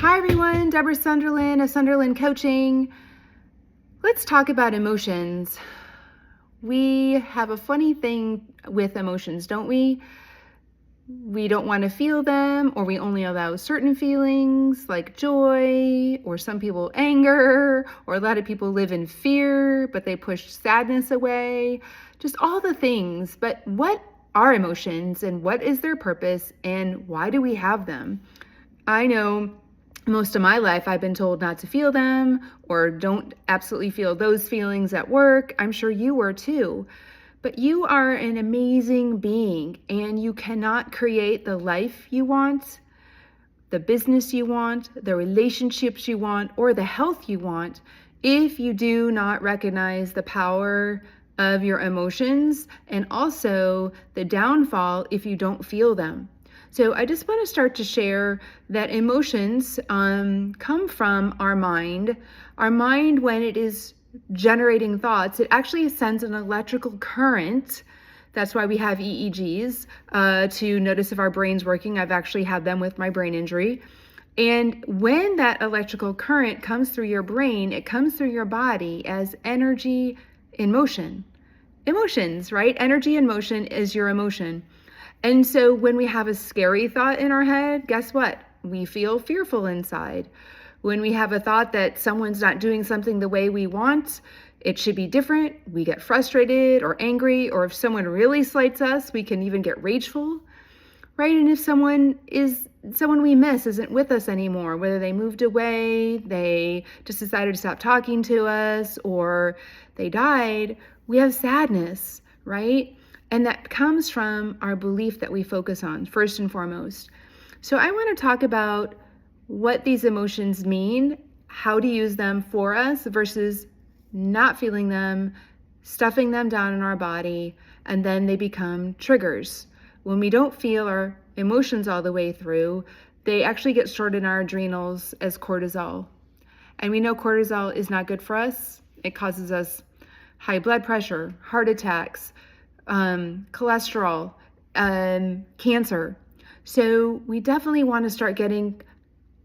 Hi everyone, Debra Sunderland of Sunderland Coaching. Let's talk about emotions. We have a funny thing with emotions, don't we? We don't want to feel them, or we only allow certain feelings like joy, or some people anger, or a lot of people live in fear, but they push sadness away. Just all the things. But what are emotions and what is their purpose and why do we have them? I know most of my life I've been told not to feel them or don't absolutely feel those feelings at work. I'm sure you were too. But you are an amazing being and you cannot create the life you want, the business you want, the relationships you want, or the health you want if you do not recognize the power of your emotions and also the downfall if you don't feel them. So I just want to start to share that emotions come from our mind. Our mind, when it is generating thoughts, it actually sends an electrical current. That's why we have EEGs to notice if our brain's working. I've actually had them with my brain injury. And when that electrical current comes through your brain, it comes through your body as energy in motion. Emotions, right? Energy in motion is your emotion. And so when we have a scary thought in our head, guess what? We feel fearful inside. When we have a thought that someone's not doing something the way we want, it should be different, we get frustrated or angry, or if someone really slights us, we can even get rageful, right? And if someone we miss isn't with us anymore, whether they moved away, they just decided to stop talking to us, or they died, we have sadness, right? And that comes from our belief that we focus on, first and foremost. So I want to talk about what these emotions mean, how to use them for us versus not feeling them, stuffing them down in our body, and then they become triggers. When we don't feel our emotions all the way through, they actually get stored in our adrenals as cortisol. And we know cortisol is not good for us. It causes us high blood pressure, heart attacks, cholesterol, cancer. So we definitely want to start getting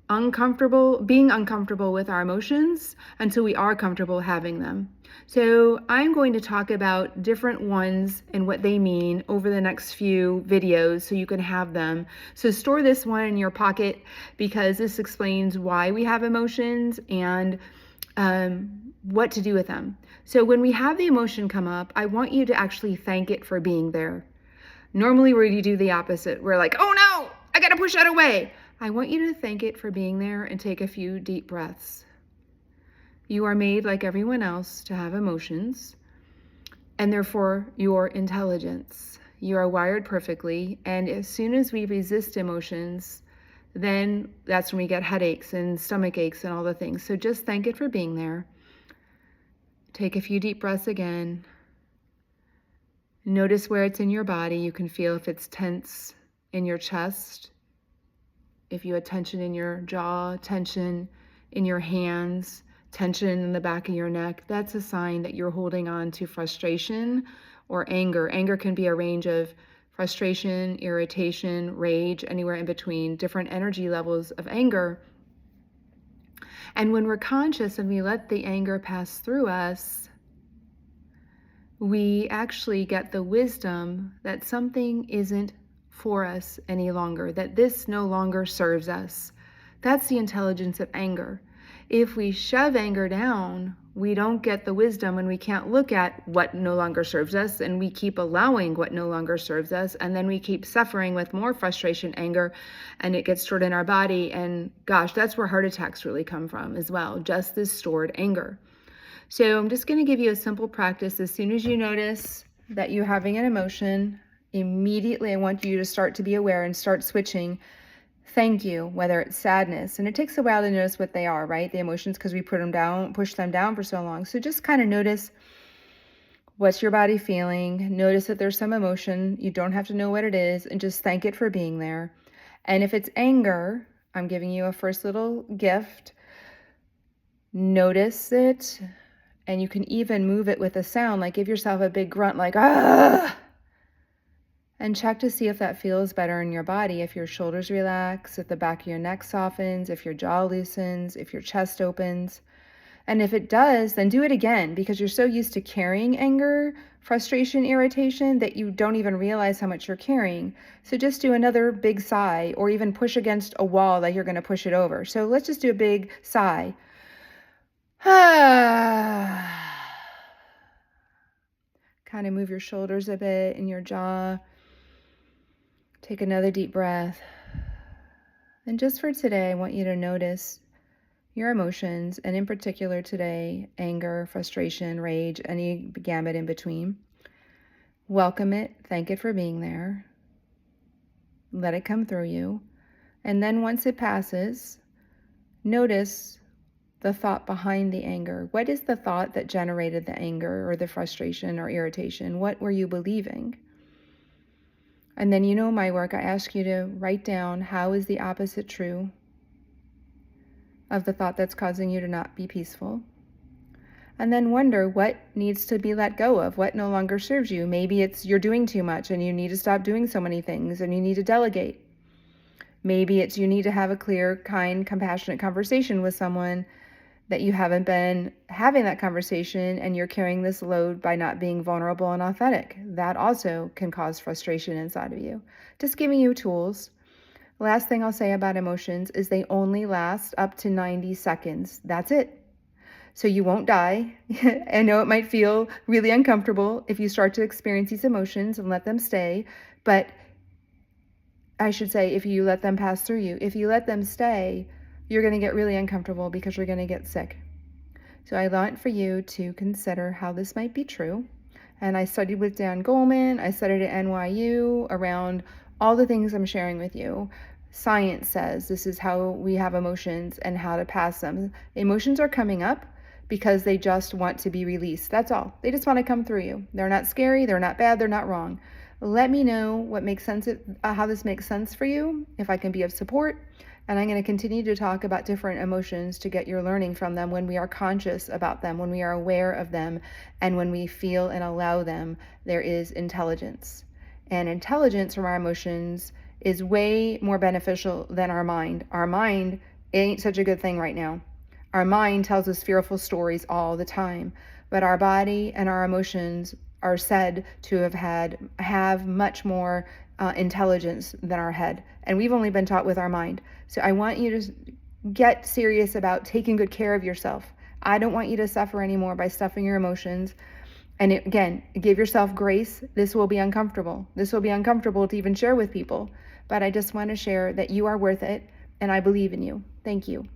being uncomfortable with our emotions until we are comfortable having them. So I'm going to talk about different ones and what they mean over the next few videos so you can have them. So store this one in your pocket because this explains why we have emotions and what to do with them. So when we have the emotion come up, I want you to actually thank it for being there. Normally we do the opposite. We're like, oh no, I gotta push that away. I want you to thank it for being there and take a few deep breaths. You are made like everyone else to have emotions, and therefore your intelligence. You are wired perfectly, and as soon as we resist emotions, then that's when we get headaches and stomach aches and all the things. So just thank it for being there. Take a few deep breaths again. Notice where it's in your body. You can feel if it's tense in your chest, if you had tension in your jaw, tension in your hands, tension in the back of your neck. That's a sign that you're holding on to frustration or anger. Anger can be a range of frustration, irritation, rage, anywhere in between, different energy levels of anger. And when we're conscious and we let the anger pass through us, we actually get the wisdom that something isn't for us any longer, that this no longer serves us. That's the intelligence of anger. If we shove anger down, we don't get the wisdom and we can't look at what no longer serves us, and we keep allowing what no longer serves us, and then we keep suffering with more frustration, anger, and it gets stored in our body. And gosh, that's where heart attacks really come from as well, just this stored anger. So I'm just going to give you a simple practice. As soon as you notice that you're having an emotion, immediately I want you to start to be aware and start switching. Thank you, whether it's sadness, and it takes a while to notice what they are, right? The emotions, because we push them down for so long. So just kind of notice what's your body feeling. Notice that there's some emotion. You don't have to know what it is, and just thank it for being there. And if it's anger, I'm giving you a first little gift. Notice it, and you can even move it with a sound, like give yourself a big grunt, like ah. And check to see if that feels better in your body, if your shoulders relax, if the back of your neck softens, if your jaw loosens, if your chest opens. And if it does, then do it again, because you're so used to carrying anger, frustration, irritation that you don't even realize how much you're carrying. So just do another big sigh, or even push against a wall like you're going to push it over. So let's just do a big sigh. Kind of move your shoulders a bit and your jaw. Take another deep breath. And just for today, I want you to notice your emotions, and in particular today, anger, frustration, rage, any gamut in between. Welcome it, thank it for being there. Let it come through you. And then once it passes, notice the thought behind the anger. What is the thought that generated the anger or the frustration or irritation? What were you believing? And then, you know, my work, I ask you to write down, how is the opposite true of the thought that's causing you to not be peaceful? And then wonder what needs to be let go of, what no longer serves you. Maybe it's you're doing too much and you need to stop doing so many things and you need to delegate. Maybe it's you need to have a clear, kind, compassionate conversation with someone that you haven't been having that conversation, and you're carrying this load by not being vulnerable and authentic. That also can cause frustration inside of you. Just giving you tools. Last thing I'll say about emotions is they only last up to 90 seconds. That's it. So you won't die. I know it might feel really uncomfortable if you start to experience these emotions and let them stay, but I should say, if you let them pass through you, if you let them stay, you're going to get really uncomfortable because you're going to get sick. So I want for you to consider how this might be true. And I studied with Dan Goleman. I studied at NYU around all the things I'm sharing with you. Science says this is how we have emotions and how to pass them. Emotions are coming up because they just want to be released. That's all. They just want to come through you. They're not scary. They're not bad. They're not wrong. Let me know what makes sense, how this makes sense for you, if I can be of support. And I'm going to continue to talk about different emotions to get your learning from them when we are conscious about them, when we are aware of them, and when we feel and allow them. There is intelligence. And intelligence from our emotions is way more beneficial than our mind. Our mind ain't such a good thing right now. Our mind tells us fearful stories all the time, but our body and our emotions are said to have much more intelligence than our head. And we've only been taught with our mind. So I want you to get serious about taking good care of yourself. I don't want you to suffer anymore by stuffing your emotions. And again, give yourself grace. This will be uncomfortable. This will be uncomfortable to even share with people. But I just want to share that you are worth it, and I believe in you. Thank you.